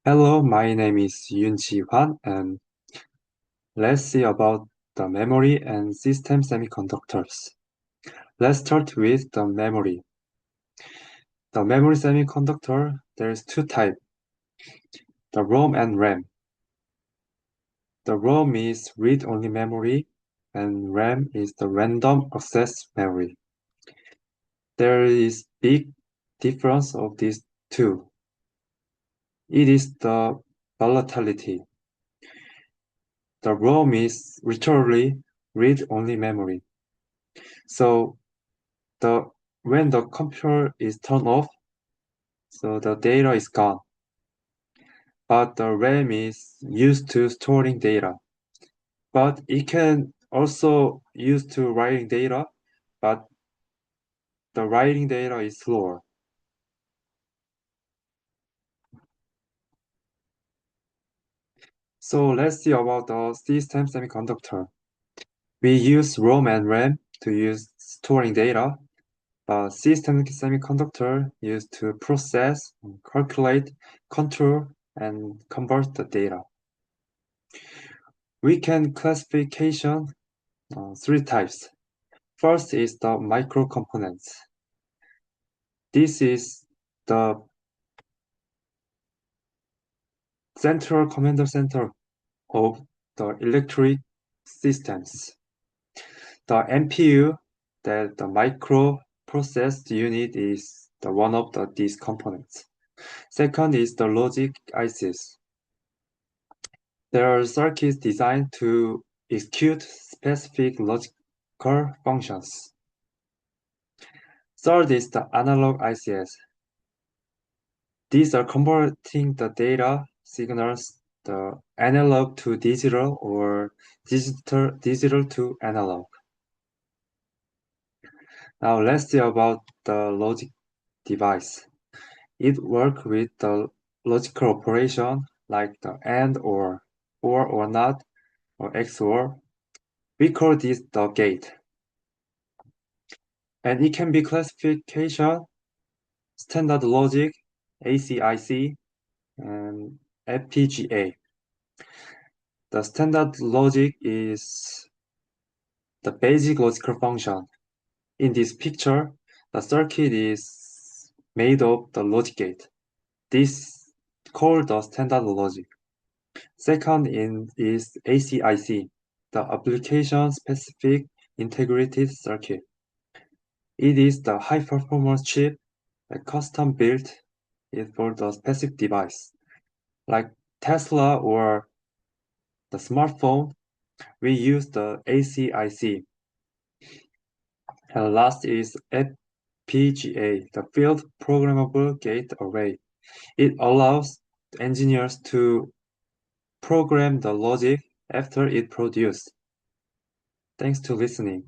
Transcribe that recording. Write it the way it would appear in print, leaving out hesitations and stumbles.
Hello, my name is Yoon Ji-hwan, and let's see about the memory and system semiconductors. Let's start with the memory. The memory semiconductor, there's two types, the ROM and RAM. The ROM is read-only memory, and RAM is the random access memory. There is big difference of these two. It is the volatility. The ROM is literally read-only memory. So when the computer is turned off, so the data is gone. But the RAM is used to storing data. But it can also use to writing data, but the writing data is slower. So let's see about the system semiconductor. We use ROM and RAM to use storing data, but system semiconductor used to process, calculate, control, and convert the data. We can classification three types. First is the microcomponents. This is the central command center of the electric systems. The MPU, that the microprocessed unit, is the one of these components. Second is the logic ICs. There are circuits designed to execute specific logical functions. Third is the analog ICs. These are converting the data signals, the analog to digital or digital to analog. Now let's see about the logic device. It works with the logical operation like the AND or not, or XOR. We call this the gate. And it can be classification, standard logic, ACIC, and FPGA. The standard logic is the basic logical function. In this picture, the circuit is made of the logic gate. This called the standard logic. Second is ACIC, the application-specific integrated circuit. It is the high-performance chip that custom built it for the specific device. Like Tesla or the smartphone, we use the ACIC. And last is FPGA, the Field Programmable Gate Array. It allows engineers to program the logic after it produced. Thanks to listening.